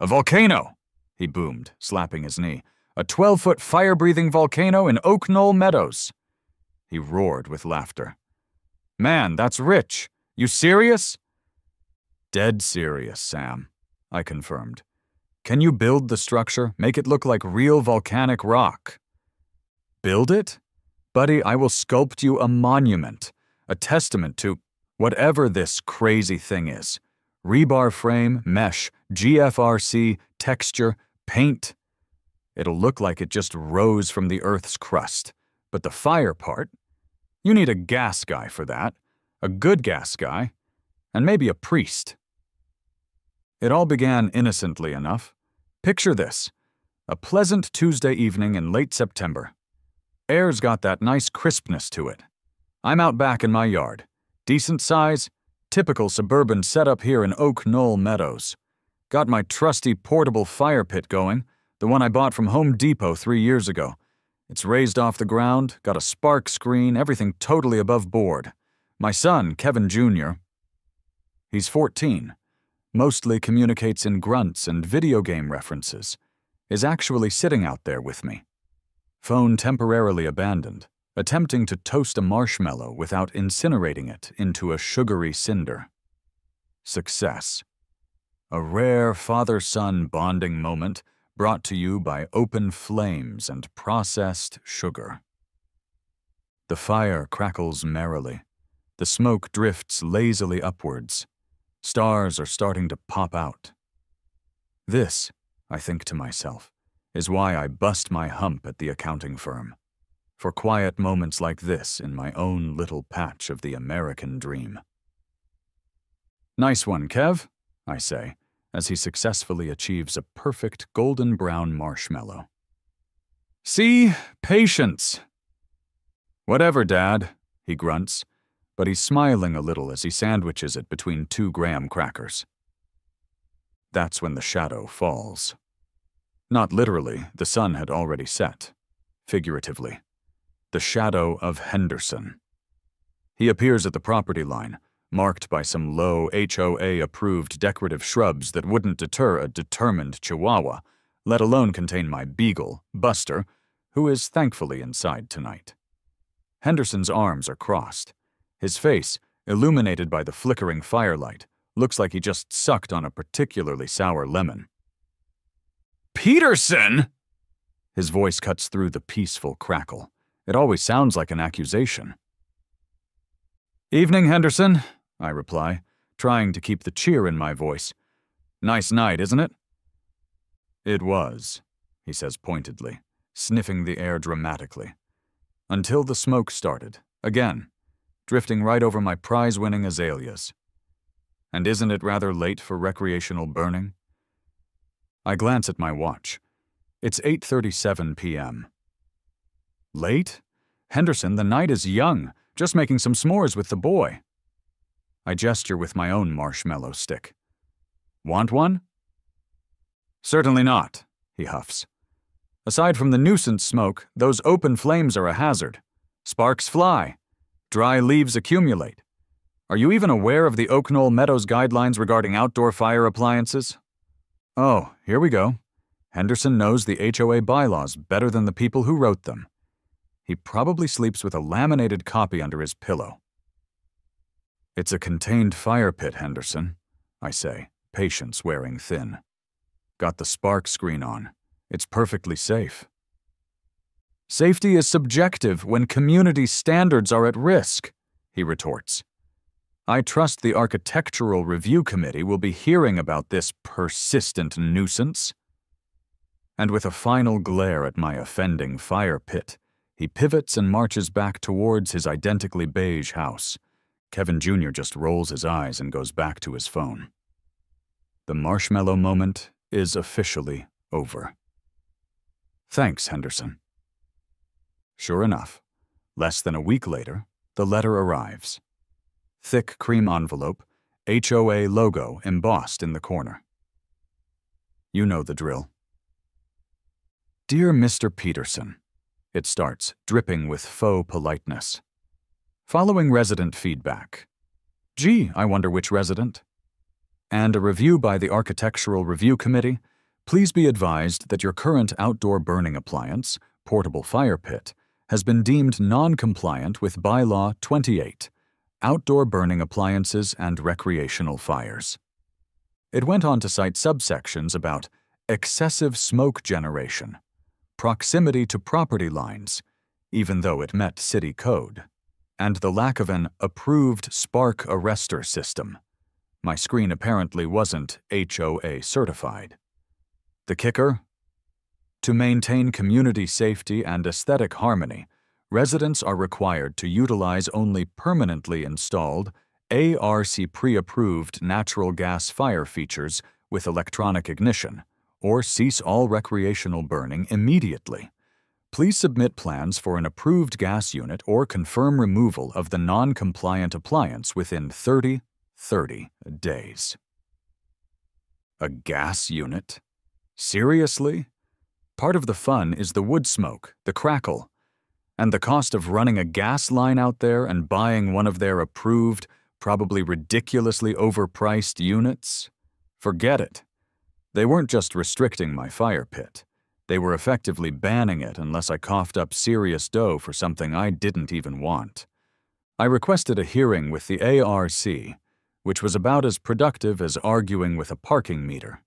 "A volcano!" he boomed, slapping his knee. "A 12-foot fire-breathing volcano in Oak Knoll Meadows." He roared with laughter. "Man, that's rich. You serious?" "Dead serious, Sam," I confirmed. "Can you build the structure? Make it look like real volcanic rock?" "Build it? Buddy, I will sculpt you a monument, a testament to whatever this crazy thing is. Rebar frame, mesh, GFRC, texture, paint. It'll look like it just rose from the Earth's crust. But the fire part? You need a gas guy for that, a good gas guy, and maybe a priest." It all began innocently enough. Picture this: a pleasant Tuesday evening in late September. Air's got that nice crispness to it. I'm out back in my yard. Decent size, typical suburban setup here in Oak Knoll Meadows. Got my trusty portable fire pit going, the one I bought from Home Depot 3 years ago. It's raised off the ground, got a spark screen, everything totally above board. My son, Kevin Jr., he's 14, mostly communicates in grunts and video game references, is actually sitting out there with me. Phone temporarily abandoned, attempting to toast a marshmallow without incinerating it into a sugary cinder. Success. A rare father-son bonding moment brought to you by open flames and processed sugar. The fire crackles merrily. The smoke drifts lazily upwards. Stars are starting to pop out. This, I think to myself, is why I bust my hump at the accounting firm. For quiet moments like this in my own little patch of the American dream. "Nice one, Kev," I say, as he successfully achieves a perfect golden brown marshmallow. "See? Patience." "Whatever, Dad," he grunts, but he's smiling a little as he sandwiches it between 2 graham crackers. That's when the shadow falls. Not literally, the sun had already set. Figuratively. The shadow of Henderson. He appears at the property line, marked by some low HOA-approved decorative shrubs that wouldn't deter a determined chihuahua, let alone contain my beagle, Buster, who is thankfully inside tonight. Henderson's arms are crossed. His face, illuminated by the flickering firelight, looks like he just sucked on a particularly sour lemon. "Peterson!" His voice cuts through the peaceful crackle. It always sounds like an accusation. "Evening, Henderson," I reply, trying to keep the cheer in my voice. "Nice night, isn't it?" "It was," he says pointedly, sniffing the air dramatically. Until the smoke started, again, drifting right over my prize-winning azaleas. And isn't it rather late for recreational burning? I glance at my watch. It's 8:37 p.m. Late? Henderson, the night is young, just making some s'mores with the boy. I gesture with my own marshmallow stick. "Want one?" "Certainly not," he huffs. "Aside from the nuisance smoke, those open flames are a hazard. Sparks fly. Dry leaves accumulate. Are you even aware of the Oak Knoll Meadows guidelines regarding outdoor fire appliances? Oh, here we go. Henderson knows the HOA bylaws better than the people who wrote them. He probably sleeps with a laminated copy under his pillow. It's a contained fire pit, Henderson, I say, patience wearing thin. Got the spark screen on. It's perfectly safe. Safety is subjective when community standards are at risk, he retorts. I trust the Architectural Review Committee will be hearing about this persistent nuisance. And with a final glare at my offending fire pit, he pivots and marches back towards his identically beige house. Kevin Jr. just rolls his eyes and goes back to his phone. The marshmallow moment is officially over. Thanks, Henderson. Sure enough, less than a week later, the letter arrives. Thick cream envelope, HOA logo embossed in the corner. You know the drill. Dear Mr. Peterson, it starts, dripping with faux politeness. Following resident feedback. Gee, I wonder which resident. And a review by the Architectural Review Committee, Please be advised that your current outdoor burning appliance, portable fire pit, has been deemed non-compliant with Bylaw 28, Outdoor Burning Appliances and Recreational Fires. It went on to cite subsections about excessive smoke generation, proximity to property lines, even though it met city code, and the lack of an approved spark arrestor system. My screen apparently wasn't HOA certified. The kicker? To maintain community safety and aesthetic harmony, residents are required to utilize only permanently installed, ARC pre-approved natural gas fire features with electronic ignition, or cease all recreational burning immediately. Please submit plans for an approved gas unit or confirm removal of the non-compliant appliance within 30 days. A gas unit? Seriously? Part of the fun is the wood smoke, the crackle, and the cost of running a gas line out there and buying one of their approved, probably ridiculously overpriced units? Forget it. They weren't just restricting my fire pit. They were effectively banning it unless I coughed up serious dough for something I didn't even want. I requested a hearing with the ARC, which was about as productive as arguing with a parking meter.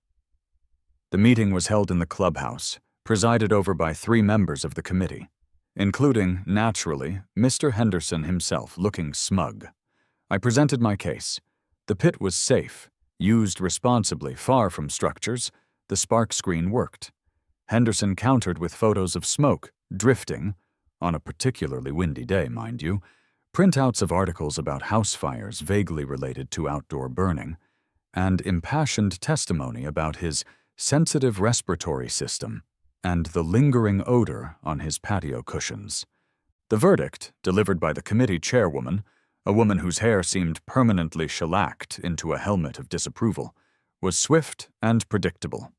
The meeting was held in the clubhouse, presided over by 3 members of the committee, including, naturally, Mr. Henderson himself, looking smug. I presented my case. The pit was safe, used responsibly, far from structures. The spark screen worked. Henderson countered with photos of smoke, drifting, on a particularly windy day, mind you, printouts of articles about house fires vaguely related to outdoor burning, and impassioned testimony about his sensitive respiratory system and the lingering odor on his patio cushions. The verdict, delivered by the committee chairwoman, a woman whose hair seemed permanently shellacked into a helmet of disapproval, was swift and predictable.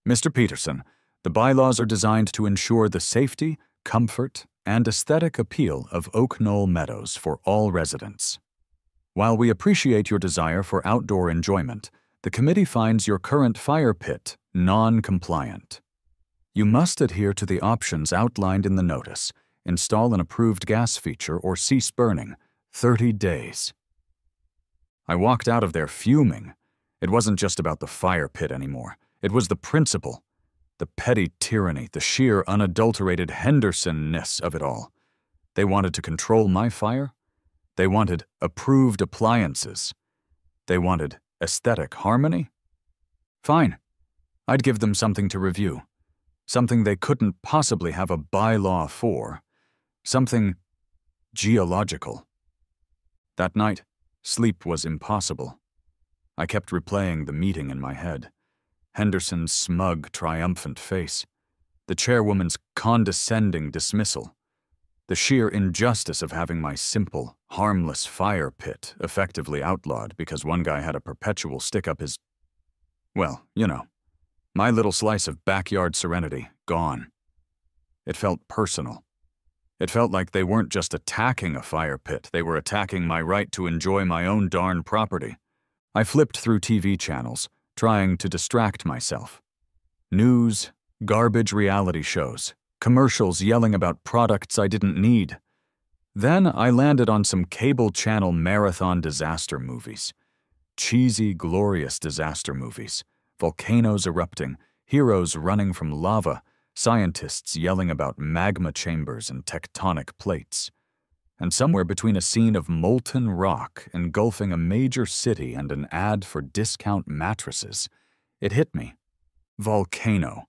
Mr. Peterson, the bylaws are designed to ensure the safety, comfort, and aesthetic appeal of Oak Knoll Meadows for all residents. While we appreciate your desire for outdoor enjoyment, the committee finds your current fire pit non-compliant. You must adhere to the options outlined in the notice, install an approved gas feature, or cease burning, 30 days. I walked out of there fuming. It wasn't just about the fire pit anymore. It was the principle, the petty tyranny, the sheer unadulterated Henderson-ness of it all. They wanted to control my fire. They wanted approved appliances. They wanted aesthetic harmony? Fine. I'd give them something to review. Something they couldn't possibly have a bylaw for. Something geological. That night, sleep was impossible. I kept replaying the meeting in my head. Henderson's smug, triumphant face. The chairwoman's condescending dismissal. The sheer injustice of having my simple, harmless fire pit effectively outlawed because one guy had a perpetual stick up his... Well, you know, my little slice of backyard serenity gone. It felt personal. It felt like they weren't just attacking a fire pit, they were attacking my right to enjoy my own darn property. I flipped through TV channels, trying to distract myself. News, garbage reality shows, commercials yelling about products I didn't need. Then I landed on some cable channel marathon disaster movies. Cheesy, glorious disaster movies. Volcanoes erupting, heroes running from lava, scientists yelling about magma chambers and tectonic plates. And somewhere between a scene of molten rock engulfing a major city and an ad for discount mattresses, it hit me. Volcano.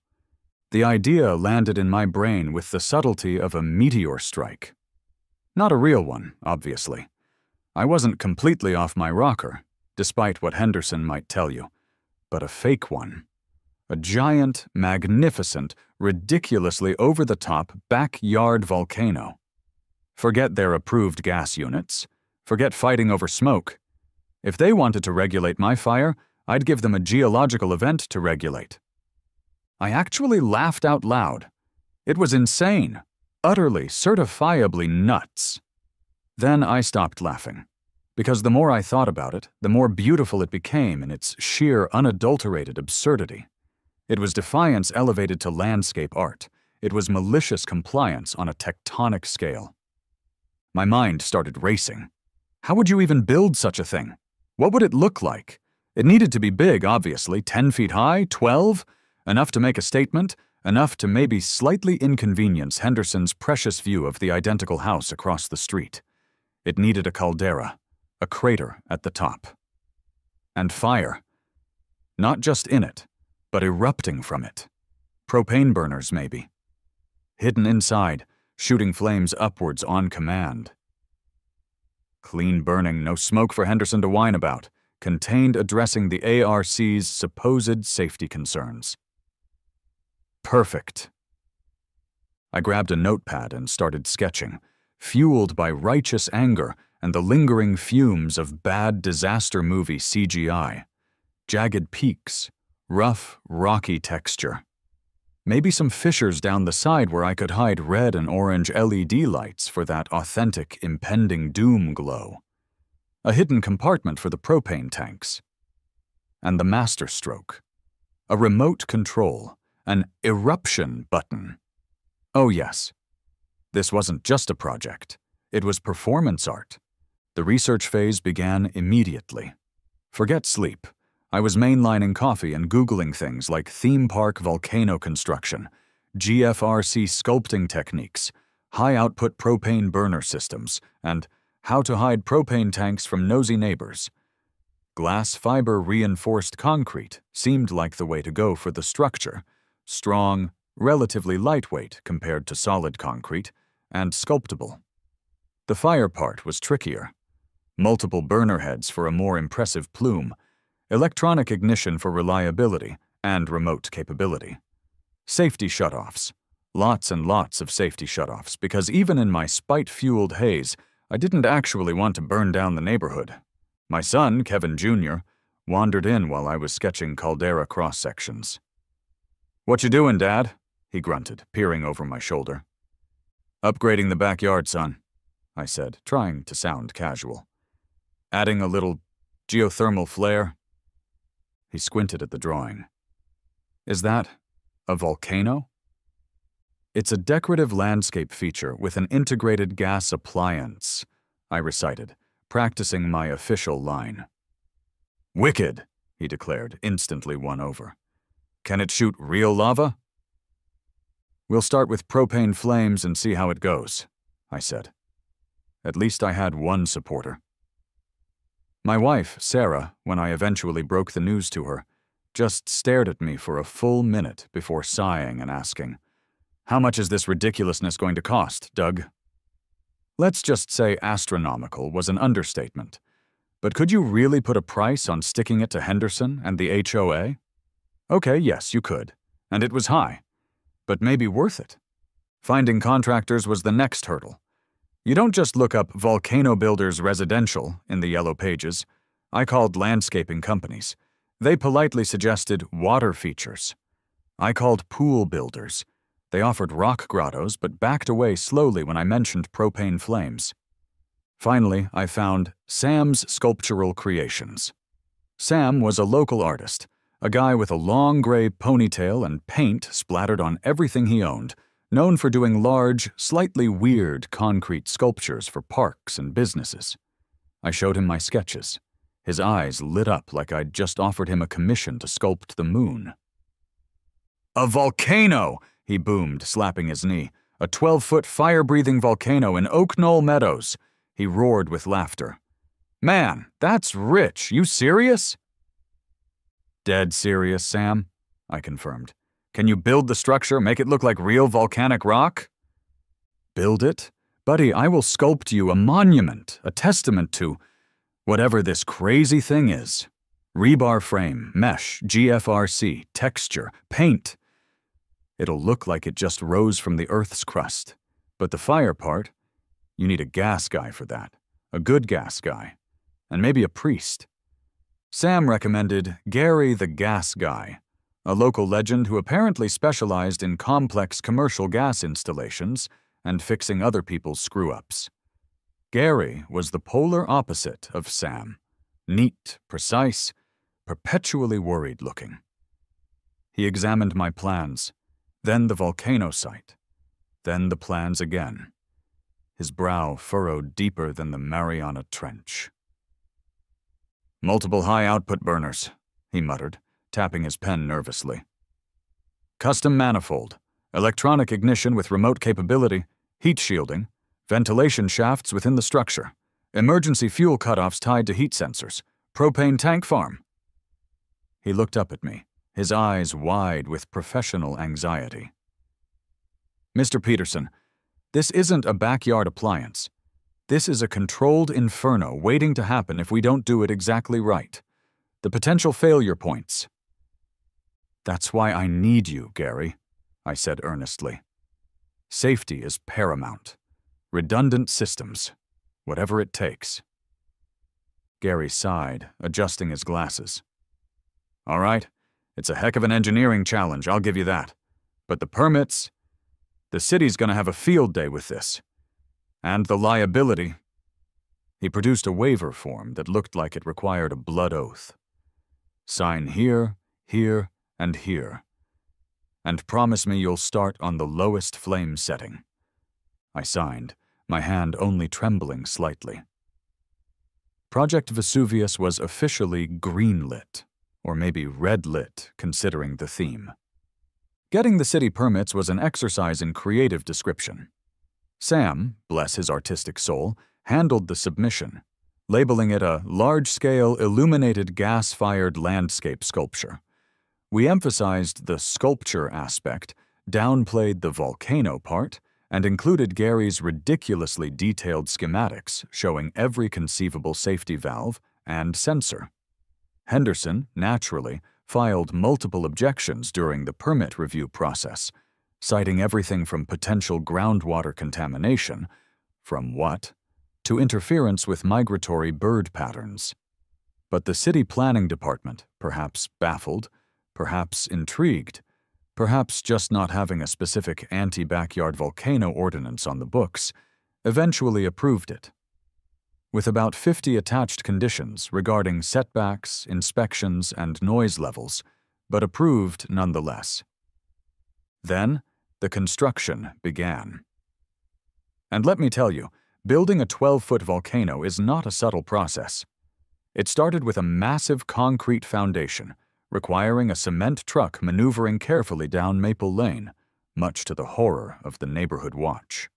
The idea landed in my brain with the subtlety of a meteor strike. Not a real one, obviously. I wasn't completely off my rocker, despite what Henderson might tell you, but a fake one. A giant, magnificent, ridiculously over-the-top backyard volcano. Forget their approved gas units. Forget fighting over smoke. If they wanted to regulate my fire, I'd give them a geological event to regulate. I actually laughed out loud. It was insane, utterly, certifiably nuts. Then I stopped laughing, because the more I thought about it, the more beautiful it became in its sheer, unadulterated absurdity. It was defiance elevated to landscape art. It was malicious compliance on a tectonic scale. My mind started racing. How would you even build such a thing? What would it look like? It needed to be big, obviously, 10 feet high, 12? Enough to make a statement, enough to maybe slightly inconvenience Henderson's precious view of the identical house across the street. It needed a caldera, a crater at the top. And fire. Not just in it, but erupting from it. Propane burners, maybe. Hidden inside, shooting flames upwards on command. Clean burning, no smoke for Henderson to whine about, contained addressing the ARC's supposed safety concerns. Perfect. I grabbed a notepad and started sketching, fueled by righteous anger and the lingering fumes of bad disaster movie CGI. Jagged peaks, rough, rocky texture. Maybe some fissures down the side where I could hide red and orange LED lights for that authentic, impending doom glow. A hidden compartment for the propane tanks. And the master stroke. A remote control, an eruption button. Oh yes, this wasn't just a project. It was performance art. The research phase began immediately. Forget sleep. I was mainlining coffee and Googling things like theme park volcano construction, GFRC sculpting techniques, high-output propane burner systems, and how to hide propane tanks from nosy neighbors. Glass fiber reinforced concrete seemed like the way to go for the structure. Strong, relatively lightweight compared to solid concrete, and sculptable. The fire part was trickier. Multiple burner heads for a more impressive plume, electronic ignition for reliability and remote capability. Safety shutoffs. Lots and lots of safety shutoffs, because even in my spite-fueled haze, I didn't actually want to burn down the neighborhood. My son, Kevin Jr., wandered in while I was sketching caldera cross-sections. "What you doing, Dad?" he grunted, peering over my shoulder. "Upgrading the backyard, son," I said, trying to sound casual. "Adding a little geothermal flair." He squinted at the drawing. "Is that a volcano?" "It's a decorative landscape feature with an integrated gas appliance," I recited, practicing my official line. "Wicked," he declared, instantly won over. "Can it shoot real lava?" "We'll start with propane flames and see how it goes," I said. At least I had one supporter. My wife, Sarah, when I eventually broke the news to her, just stared at me for a full minute before sighing and asking, "How much is this ridiculousness going to cost, Doug?" Let's just say astronomical was an understatement. But could you really put a price on sticking it to Henderson and the HOA? Okay, yes, you could. And it was high. But maybe worth it. Finding contractors was the next hurdle. You don't just look up volcano builders residential in the yellow pages. I called landscaping companies. They politely suggested water features. I called pool builders. They offered rock grottos but backed away slowly when I mentioned propane flames. Finally, I found Sam's Sculptural Creations. Sam was a local artist, a guy with a long gray ponytail and paint splattered on everything he owned, known for doing large, slightly weird concrete sculptures for parks and businesses. I showed him my sketches. His eyes lit up like I'd just offered him a commission to sculpt the moon. "A volcano!" he boomed, slapping his knee. "A 12-foot fire-breathing volcano in Oak Knoll Meadows." He roared with laughter. "Man, that's rich. You serious?" "Dead serious, Sam," I confirmed. "Can you build the structure, make it look like real volcanic rock?" "Build it? Buddy, I will sculpt you a monument, a testament to whatever this crazy thing is. Rebar frame, mesh, GFRC, texture, paint. It'll look like it just rose from the Earth's crust. But the fire part, you need a gas guy for that. A good gas guy. And maybe a priest." Sam recommended Gary the Gas Guy, a local legend who apparently specialized in complex commercial gas installations and fixing other people's screw-ups. Gary was the polar opposite of Sam. Neat, precise, perpetually worried-looking. He examined my plans, then the volcano site, then the plans again. His brow furrowed deeper than the Mariana Trench. "Multiple high-output burners," he muttered, tapping his pen nervously. "Custom manifold, electronic ignition with remote capability, heat shielding, ventilation shafts within the structure, emergency fuel cutoffs tied to heat sensors, propane tank farm." He looked up at me, his eyes wide with professional anxiety. "Mr. Peterson, this isn't a backyard appliance. This is a controlled inferno waiting to happen if we don't do it exactly right. The potential failure points." "That's why I need you, Gary," I said earnestly. "Safety is paramount. Redundant systems, whatever it takes." Gary sighed, adjusting his glasses. "All right, it's a heck of an engineering challenge, I'll give you that. But the permits, the city's gonna have a field day with this. And the liability." He produced a waiver form that looked like it required a blood oath. "Sign here, here, and here. And promise me you'll start on the lowest flame setting." I signed, my hand only trembling slightly. Project Vesuvius was officially green-lit, or maybe red-lit, considering the theme. Getting the city permits was an exercise in creative description. Sam, bless his artistic soul, handled the submission, labeling it a large-scale illuminated gas-fired landscape sculpture. We emphasized the sculpture aspect, downplayed the volcano part, and included Gary's ridiculously detailed schematics showing every conceivable safety valve and sensor. Henderson, naturally, filed multiple objections during the permit review process, citing everything from potential groundwater contamination, from what, to interference with migratory bird patterns. But the city planning department, perhaps baffled, perhaps intrigued, perhaps just not having a specific anti-backyard volcano ordinance on the books, eventually approved it. With about 50 attached conditions regarding setbacks, inspections, and noise levels, but approved nonetheless. Then, the construction began. And let me tell you, building a 12-foot volcano is not a subtle process. It started with a massive concrete foundation, requiring a cement truck maneuvering carefully down Maple Lane, much to the horror of the neighborhood watch.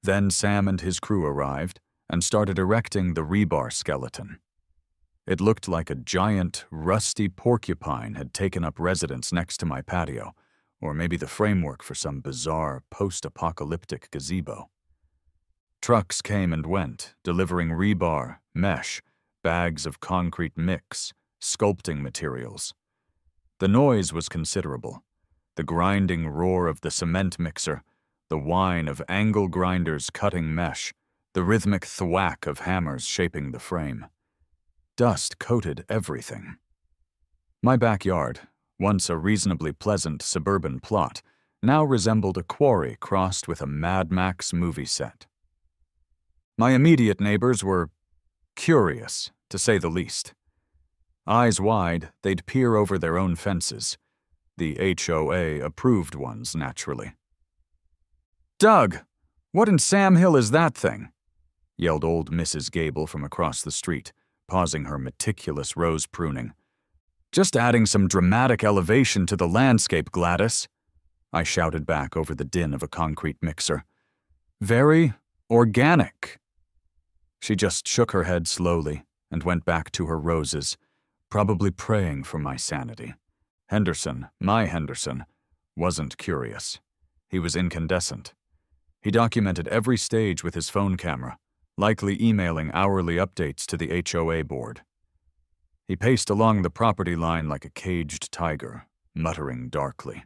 Then Sam and his crew arrived and started erecting the rebar skeleton. It looked like a giant, rusty porcupine had taken up residence next to my patio, or maybe the framework for some bizarre post-apocalyptic gazebo. Trucks came and went, delivering rebar, mesh, bags of concrete mix, sculpting materials. The noise was considerable. The grinding roar of the cement mixer, the whine of angle grinders cutting mesh, the rhythmic thwack of hammers shaping the frame. Dust coated everything. My backyard, once a reasonably pleasant suburban plot, now resembled a quarry crossed with a Mad Max movie set. My immediate neighbors were curious, to say the least. Eyes wide, they'd peer over their own fences, the HOA-approved ones, naturally. "Doug, what in Sam Hill is that thing?" yelled old Mrs. Gable from across the street, pausing her meticulous rose pruning. "Just adding some dramatic elevation to the landscape, Gladys," I shouted back over the din of a concrete mixer. "Very organic." She just shook her head slowly and went back to her roses, probably praying for my sanity. Henderson, my Henderson, wasn't curious. He was incandescent. He documented every stage with his phone camera, likely emailing hourly updates to the HOA board. He paced along the property line like a caged tiger, muttering darkly.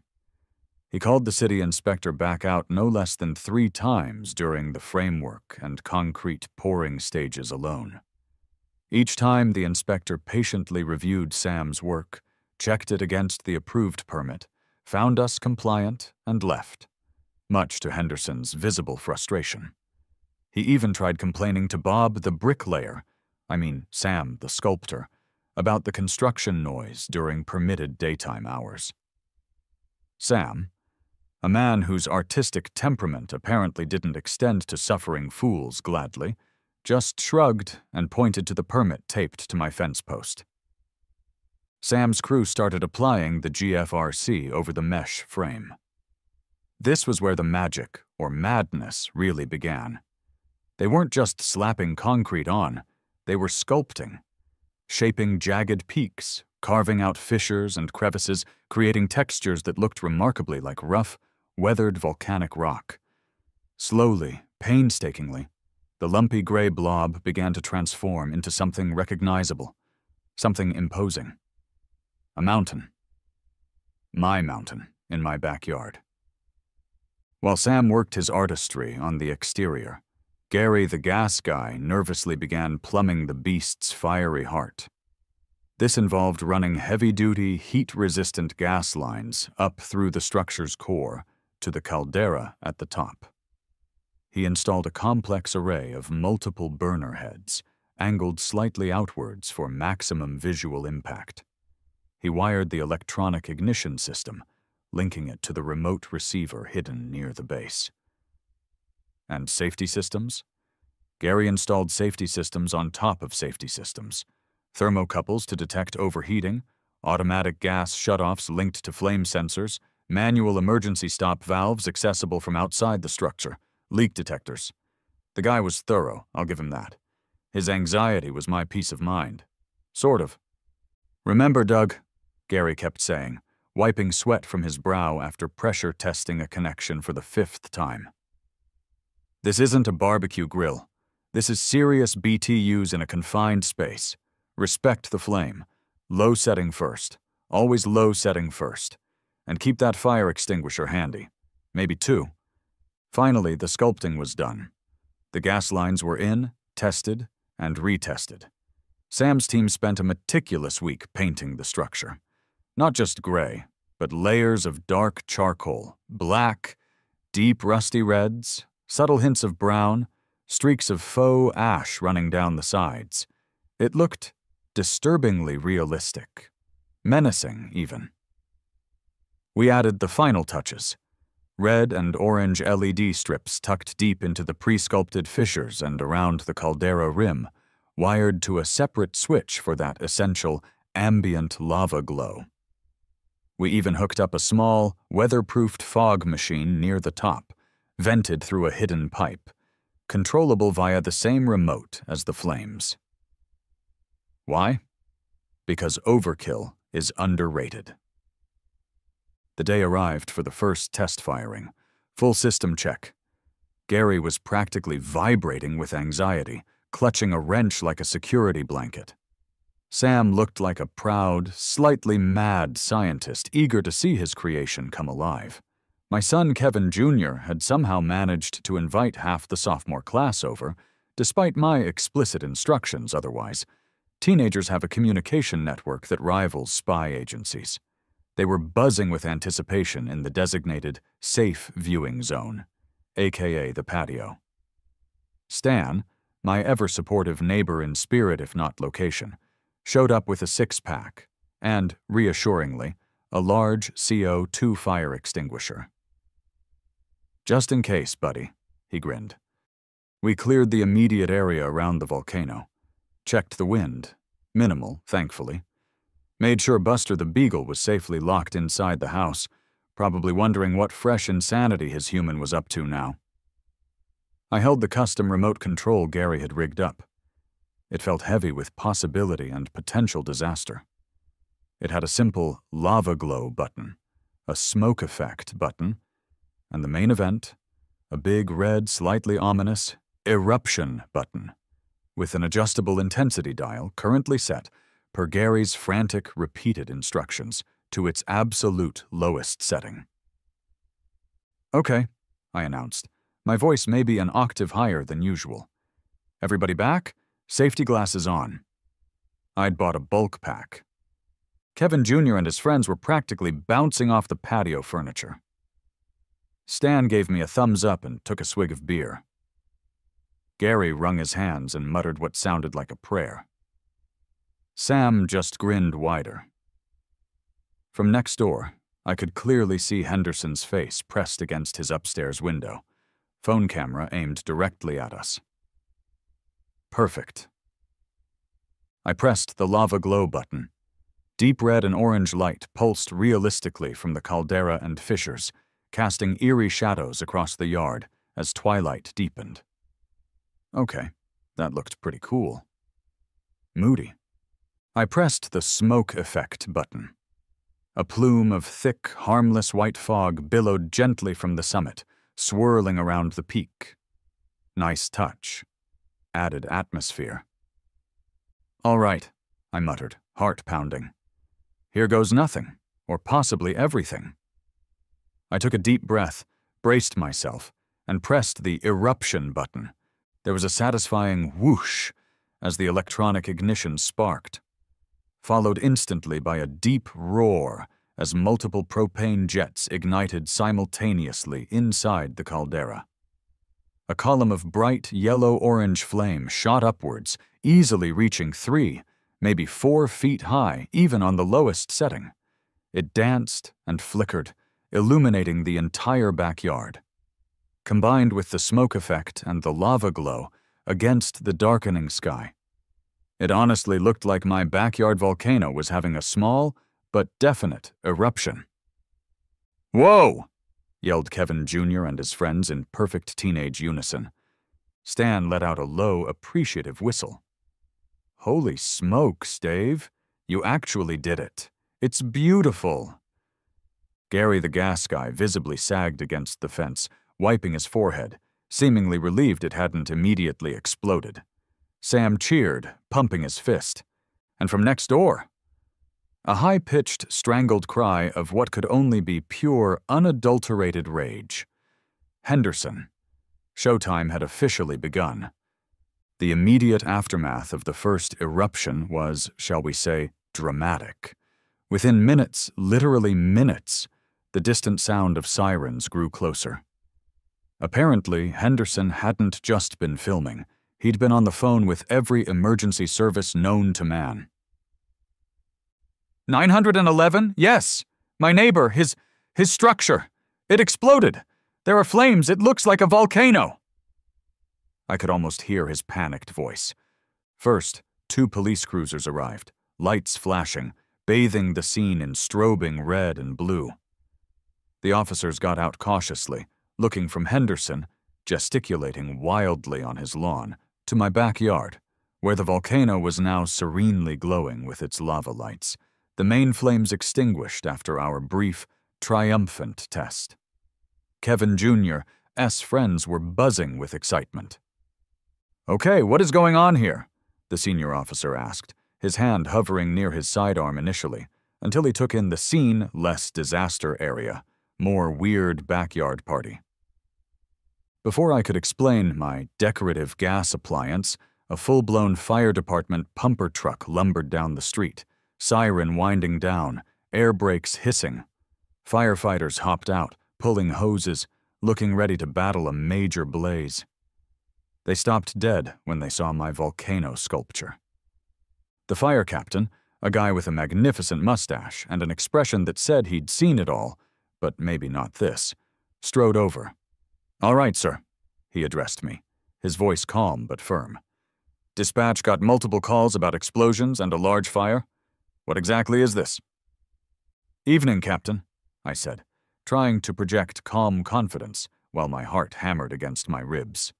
He called the city inspector back out no less than 3 times during the framework and concrete pouring stages alone. Each time the inspector patiently reviewed Sam's work, checked it against the approved permit, found us compliant, and left, much to Henderson's visible frustration. He even tried complaining to Bob the bricklayer, Sam the sculptor, about the construction noise during permitted daytime hours. Sam, a man whose artistic temperament apparently didn't extend to suffering fools gladly, just shrugged and pointed to the permit taped to my fence post. Sam's crew started applying the GFRC over the mesh frame. This was where the magic, or madness, really began. They weren't just slapping concrete on, they were sculpting, shaping jagged peaks, carving out fissures and crevices, creating textures that looked remarkably like rough, weathered volcanic rock. Slowly, painstakingly, the lumpy gray blob began to transform into something recognizable, something imposing. A mountain. My mountain in my backyard. While Sam worked his artistry on the exterior, Gary the gas guy nervously began plumbing the beast's fiery heart. This involved running heavy-duty, heat-resistant gas lines up through the structure's core to the caldera at the top. He installed a complex array of multiple burner heads, angled slightly outwards for maximum visual impact. He wired the electronic ignition system, linking it to the remote receiver hidden near the base. And safety systems? Gary installed safety systems on top of safety systems, thermocouples to detect overheating, automatic gas shutoffs linked to flame sensors, manual emergency stop valves accessible from outside the structure, leak detectors. The guy was thorough, I'll give him that. His anxiety was my peace of mind. Sort of. "Remember, Doug," Gary kept saying, wiping sweat from his brow after pressure testing a connection for the 5th time. "This isn't a barbecue grill. This is serious BTUs in a confined space. Respect the flame. Low setting first. Always low setting first. And keep that fire extinguisher handy. Maybe 2. Finally, the sculpting was done. The gas lines were in, tested, and retested. Sam's team spent a meticulous week painting the structure. Not just gray, but layers of dark charcoal, black, deep rusty reds, subtle hints of brown, streaks of faux ash running down the sides. It looked disturbingly realistic, menacing even. We added the final touches. Red and orange LED strips tucked deep into the pre-sculpted fissures and around the caldera rim, wired to a separate switch for that essential ambient lava glow. We even hooked up a small, weather-proofed fog machine near the top, vented through a hidden pipe, controllable via the same remote as the flames. Why? Because overkill is underrated. The day arrived for the first test firing. Full system check. Gary was practically vibrating with anxiety, clutching a wrench like a security blanket. Sam looked like a proud, slightly mad scientist eager to see his creation come alive. My son Kevin Jr. had somehow managed to invite half the sophomore class over, despite my explicit instructions otherwise. Teenagers have a communication network that rivals spy agencies. They were buzzing with anticipation in the designated safe viewing zone, aka the patio. Stan, my ever-supportive neighbor in spirit if not location, showed up with a 6-pack and, reassuringly, a large CO2 fire extinguisher. "Just in case, buddy," he grinned. We cleared the immediate area around the volcano, checked the wind, minimal, thankfully, made sure Buster the Beagle was safely locked inside the house, probably wondering what fresh insanity his human was up to now. I held the custom remote control Gary had rigged up. It felt heavy with possibility and potential disaster. It had a simple lava glow button, a smoke effect button, and the main event, a big red, slightly ominous eruption button, with an adjustable intensity dial currently set per Gary's frantic, repeated instructions to its absolute lowest setting. "Okay," I announced. My voice may be an octave higher than usual. "Everybody back? Safety glasses on." I'd bought a bulk pack. Kevin Jr. and his friends were practically bouncing off the patio furniture. Stan gave me a thumbs up and took a swig of beer. Gary wrung his hands and muttered what sounded like a prayer. Sam just grinned wider. From next door, I could clearly see Henderson's face pressed against his upstairs window, phone camera aimed directly at us. Perfect. I pressed the lava glow button. Deep red and orange light pulsed realistically from the caldera and fissures, casting eerie shadows across the yard as twilight deepened. Okay, that looked pretty cool. Moody. I pressed the smoke effect button. A plume of thick, harmless white fog billowed gently from the summit, swirling around the peak. Nice touch. Added atmosphere. All right, I muttered, heart pounding. Here goes nothing, or possibly everything. I took a deep breath, braced myself, and pressed the eruption button. There was a satisfying whoosh as the electronic ignition sparked, followed instantly by a deep roar as multiple propane jets ignited simultaneously inside the caldera. A column of bright yellow-orange flame shot upwards, easily reaching 3, maybe 4 feet high, even on the lowest setting. It danced and flickered, illuminating the entire backyard. Combined with the smoke effect and the lava glow against the darkening sky, it honestly looked like my backyard volcano was having a small but definite eruption. "Whoa!" yelled Kevin Jr. and his friends in perfect teenage unison. Stan let out a low, appreciative whistle. "Holy smokes, Dave. You actually did it. It's beautiful." Gary the gas guy visibly sagged against the fence, wiping his forehead, seemingly relieved it hadn't immediately exploded. Sam cheered, pumping his fist. And from next door, a high-pitched, strangled cry of what could only be pure, unadulterated rage. Henderson. Showtime had officially begun. The immediate aftermath of the first eruption was, shall we say, dramatic. Within minutes, literally minutes, the distant sound of sirens grew closer. Apparently, Henderson hadn't just been filming. He'd been on the phone with every emergency service known to man. 911? Yes. My neighbor, his structure. It exploded. There are flames. It looks like a volcano. I could almost hear his panicked voice. First, 2 police cruisers arrived, lights flashing, bathing the scene in strobing red and blue. The officers got out cautiously, looking from Henderson, gesticulating wildly on his lawn, to my backyard, where the volcano was now serenely glowing with its lava lights, the main flames extinguished after our brief, triumphant test. Kevin Jr.'s friends were buzzing with excitement. "Okay, what is going on here?" the senior officer asked, his hand hovering near his sidearm initially, until he took in the scene less disaster area, more weird backyard party. Before I could explain my decorative gas appliance, a full-blown fire department pumper truck lumbered down the street, siren winding down, air brakes hissing. Firefighters hopped out, pulling hoses, looking ready to battle a major blaze. They stopped dead when they saw my volcano sculpture. The fire captain, a guy with a magnificent mustache and an expression that said he'd seen it all, but maybe not this, strode over. "All right, sir," he addressed me, his voice calm but firm. "Dispatch got multiple calls about explosions and a large fire. What exactly is this?" "Evening, Captain," I said, trying to project calm confidence while my heart hammered against my ribs.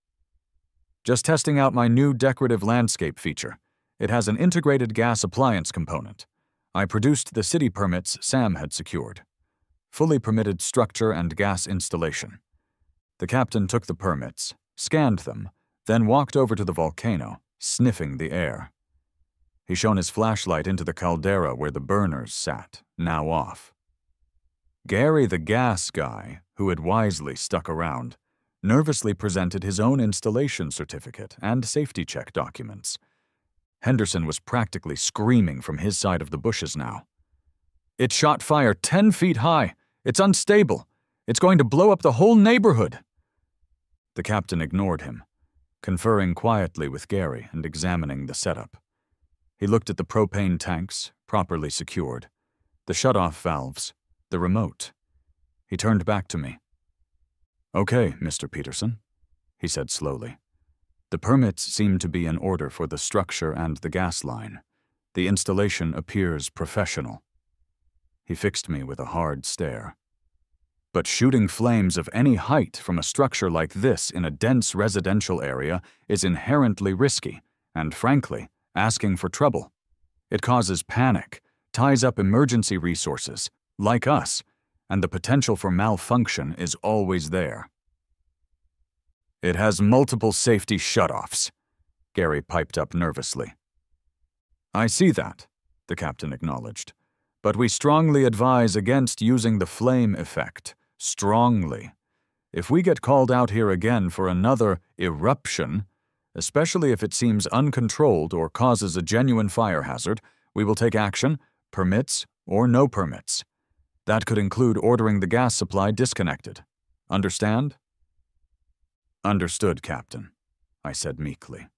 "Just testing out my new decorative landscape feature. It has an integrated gas appliance component. I produced the city permits Sam had secured. Fully permitted structure and gas installation." The captain took the permits, scanned them, then walked over to the volcano, sniffing the air. He shone his flashlight into the caldera where the burners sat, now off. Gary the gas guy, who had wisely stuck around, nervously presented his own installation certificate and safety check documents. Henderson was practically screaming from his side of the bushes now. "It shot fire 10 feet high. It's unstable. It's going to blow up the whole neighborhood." The captain ignored him, conferring quietly with Gary and examining the setup. He looked at the propane tanks, properly secured, the shut-off valves, The remote. He turned back to me. "Okay, Mr. Peterson," he said slowly. "The permits seem to be in order for the structure and the gas line. The installation appears professional." He fixed me with a hard stare. "But shooting flames of any height from a structure like this in a dense residential area is inherently risky and, frankly, asking for trouble. It causes panic, ties up emergency resources, like us, and the potential for malfunction is always there." "It has multiple safety shutoffs," Gary piped up nervously. "I see that," the captain acknowledged. "But we strongly advise against using the flame effect. Strongly. If we get called out here again for another eruption, especially if it seems uncontrolled or causes a genuine fire hazard, we will take action, permits or no permits. That could include ordering the gas supply disconnected. Understand?" "Understood, Captain," I said meekly.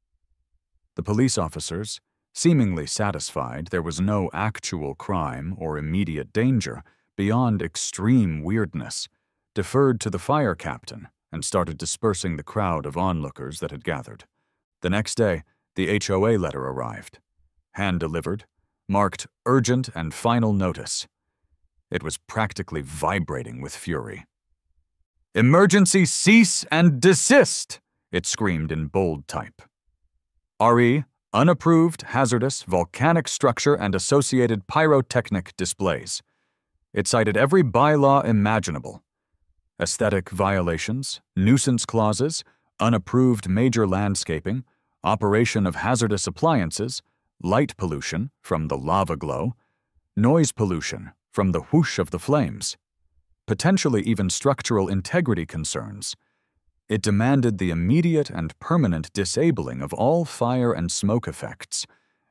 The police officers, seemingly satisfied there was no actual crime or immediate danger beyond extreme weirdness, deferred to the fire captain and started dispersing the crowd of onlookers that had gathered. The next day, the HOA letter arrived. Hand-delivered, marked urgent and final notice. It was practically vibrating with fury. "Emergency cease and desist!" it screamed in bold type. "RE, unapproved, hazardous, volcanic structure and associated pyrotechnic displays." It cited every bylaw imaginable. Aesthetic violations, nuisance clauses, unapproved major landscaping, operation of hazardous appliances, light pollution from the lava glow, noise pollution from the whoosh of the flames, potentially even structural integrity concerns. It demanded the immediate and permanent disabling of all fire and smoke effects,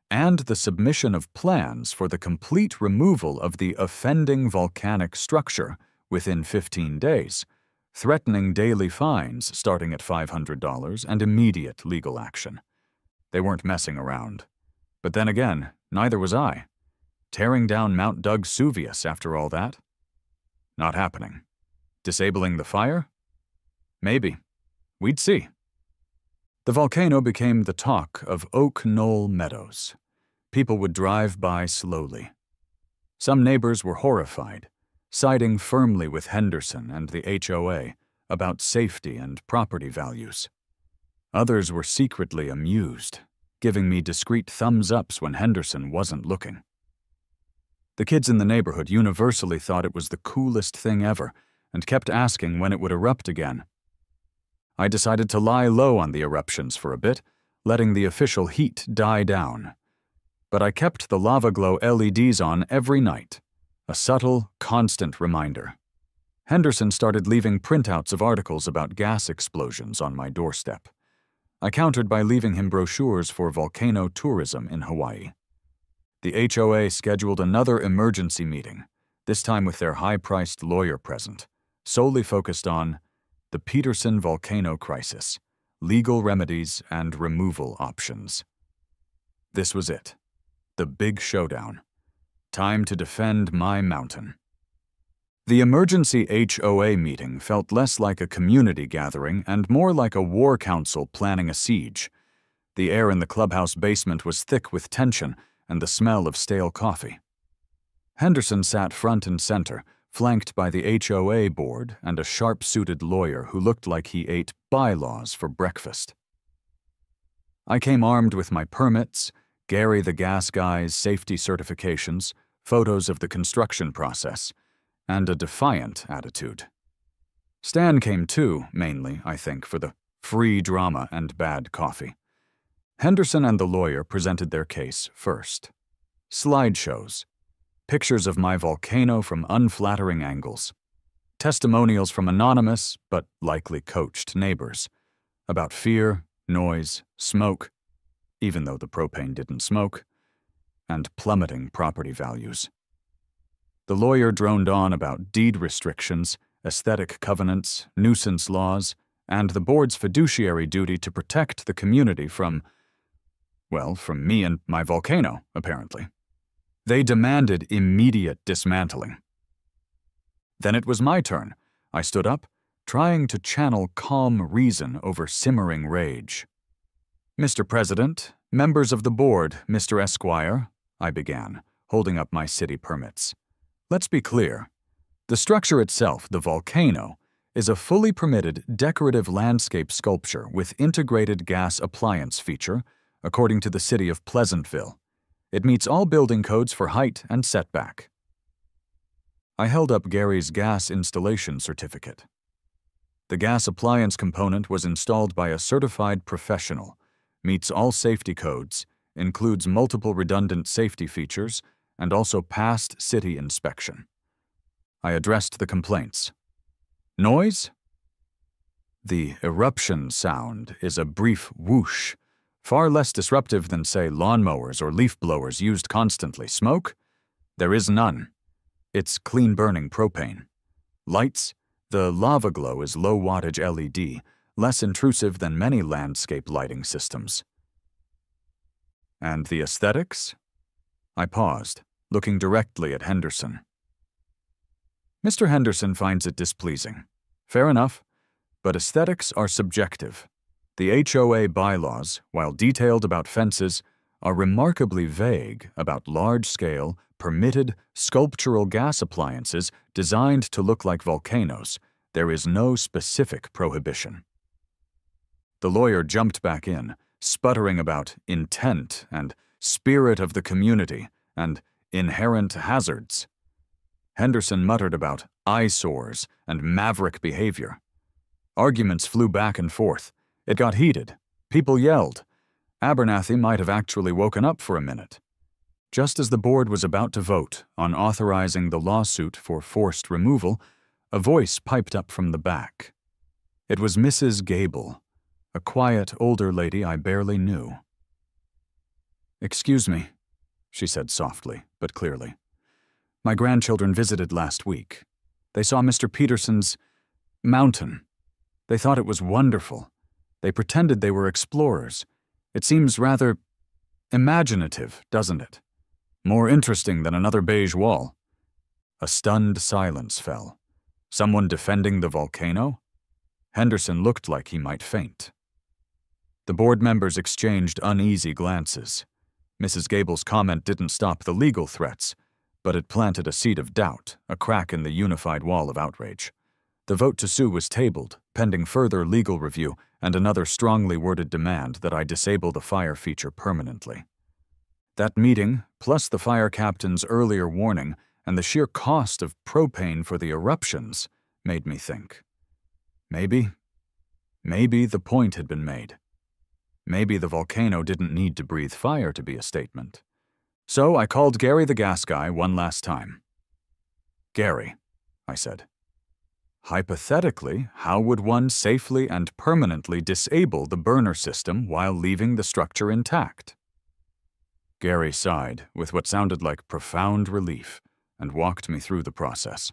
and the submission of plans for the complete removal of the offending volcanic structure within 15 days, threatening daily fines starting at $500 and immediate legal action. They weren't messing around. But then again, neither was I. Tearing down Mount Doug-Suvius after all that? Not happening. Disabling the fire? Maybe. We'd see. The volcano became the talk of Oak Knoll Meadows. People would drive by slowly. Some neighbors were horrified, siding firmly with Henderson and the HOA about safety and property values. Others were secretly amused, giving me discreet thumbs-ups when Henderson wasn't looking. The kids in the neighborhood universally thought it was the coolest thing ever and kept asking when it would erupt again. I decided to lie low on the eruptions for a bit, letting the official heat die down. But I kept the lava glow LEDs on every night, a subtle, constant reminder. Henderson started leaving printouts of articles about gas explosions on my doorstep. I countered by leaving him brochures for volcano tourism in Hawaii. The HOA scheduled another emergency meeting, this time with their high-priced lawyer present, solely focused on the Peterson volcano crisis, legal remedies and removal options. This was it. The big showdown. Time to defend my mountain. The emergency HOA meeting felt less like a community gathering and more like a war council planning a siege. The air in the clubhouse basement was thick with tension and the smell of stale coffee. Henderson sat front and center, flanked by the HOA board and a sharp-suited lawyer who looked like he ate bylaws for breakfast. I came armed with my permits, Gary the gas guy's safety certifications, photos of the construction process, and a defiant attitude. Stan came too, mainly, I think, for the free drama and bad coffee. Henderson and the lawyer presented their case first. Slideshows. Pictures of my volcano from unflattering angles. Testimonials from anonymous, but likely coached neighbors. About fear, noise, smoke, even though the propane didn't smoke, and plummeting property values. The lawyer droned on about deed restrictions, aesthetic covenants, nuisance laws, and the board's fiduciary duty to protect the community from me and my volcano, apparently. They demanded immediate dismantling. Then it was my turn. I stood up, trying to channel calm reason over simmering rage. "Mr. President, members of the board, Mr. Esquire," I began, holding up my city permits. "Let's be clear. The structure itself, the Volcano, is a fully permitted decorative landscape sculpture with integrated gas appliance feature, according to the city of Pleasantville. It meets all building codes for height and setback." I held up Gary's gas installation certificate. The gas appliance component was installed by a certified professional, meets all safety codes, includes multiple redundant safety features, and also passed city inspection. I addressed the complaints. Noise? The eruption sound is a brief whoosh, far less disruptive than, say, lawnmowers or leaf blowers used constantly. Smoke? There is none. It's clean-burning propane. Lights? The lava glow is low-wattage LED, less intrusive than many landscape lighting systems. And the aesthetics? I paused, looking directly at Henderson. Mr. Henderson finds it displeasing. Fair enough, but aesthetics are subjective. The HOA bylaws, while detailed about fences, are remarkably vague about large-scale, permitted sculptural gas appliances designed to look like volcanoes. There is no specific prohibition. The lawyer jumped back in, sputtering about intent and spirit of the community and inherent hazards. Henderson muttered about eyesores and maverick behavior. Arguments flew back and forth. It got heated. People yelled. Abernathy might have actually woken up for a minute. Just as the board was about to vote on authorizing the lawsuit for forced removal, a voice piped up from the back. It was Mrs. Gable, a quiet older lady I barely knew. "Excuse me," she said softly but clearly. "My grandchildren visited last week. They saw Mr. Peterson's mountain. They thought it was wonderful. They pretended they were explorers. It seems rather imaginative, doesn't it? More interesting than another beige wall." A stunned silence fell. Someone defending the volcano? Henderson looked like he might faint. The board members exchanged uneasy glances. Mrs. Gable's comment didn't stop the legal threats, but it planted a seed of doubt, a crack in the unified wall of outrage. The vote to sue was tabled, pending further legal review and another strongly worded demand that I disable the fire feature permanently. That meeting, plus the fire captain's earlier warning and the sheer cost of propane for the eruptions, made me think. Maybe the point had been made. Maybe the volcano didn't need to breathe fire to be a statement. So I called Gary the gas guy one last time. "Gary," I said, "hypothetically, how would one safely and permanently disable the burner system while leaving the structure intact?" Gary sighed with what sounded like profound relief and walked me through the process.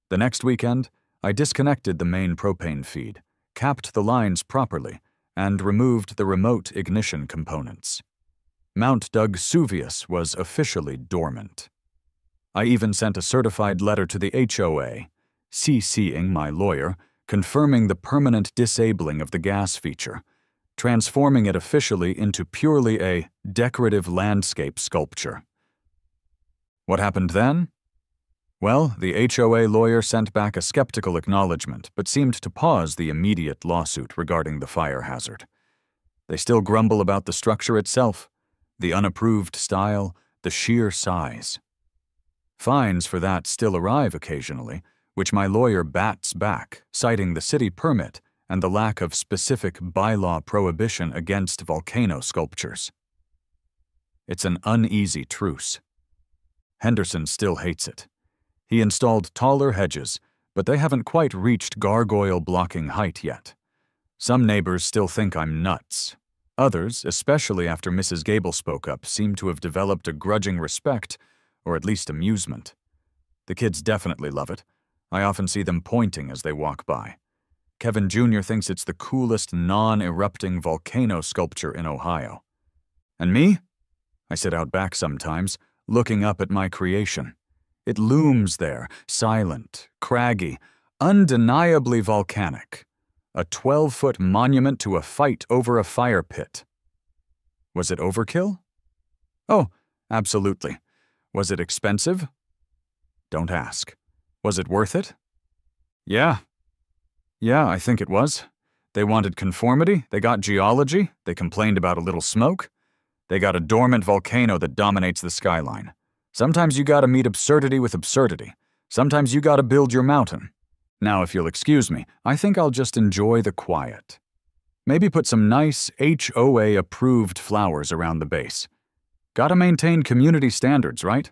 The next weekend, I disconnected the main propane feed, capped the lines properly, and removed the remote ignition components. Mount Doug Suvius was officially dormant. I even sent a certified letter to the HOA, CCing my lawyer, confirming the permanent disabling of the gas feature, transforming it officially into purely a decorative landscape sculpture. What happened then? Well, the HOA lawyer sent back a skeptical acknowledgement, but seemed to pause the immediate lawsuit regarding the fire hazard. They still grumble about the structure itself, the unapproved style, the sheer size. Fines for that still arrive occasionally, which my lawyer bats back, citing the city permit and the lack of specific bylaw prohibition against volcano sculptures. It's an uneasy truce. Henderson still hates it. He installed taller hedges, but they haven't quite reached gargoyle-blocking height yet. Some neighbors still think I'm nuts. Others, especially after Mrs. Gable spoke up, seem to have developed a grudging respect, or at least amusement. The kids definitely love it. I often see them pointing as they walk by. Kevin Jr. thinks it's the coolest non-erupting volcano sculpture in Ohio. And me? I sit out back sometimes, looking up at my creation. It looms there, silent, craggy, undeniably volcanic. A 12-foot monument to a fight over a fire pit. Was it overkill? Oh, absolutely. Was it expensive? Don't ask. Was it worth it? Yeah. Yeah, I think it was. They wanted conformity, they got geology, they complained about a little smoke. They got a dormant volcano that dominates the skyline. Sometimes you gotta meet absurdity with absurdity. Sometimes you gotta build your mountain. Now, if you'll excuse me, I think I'll just enjoy the quiet. Maybe put some nice HOA-approved flowers around the base. Gotta maintain community standards, right?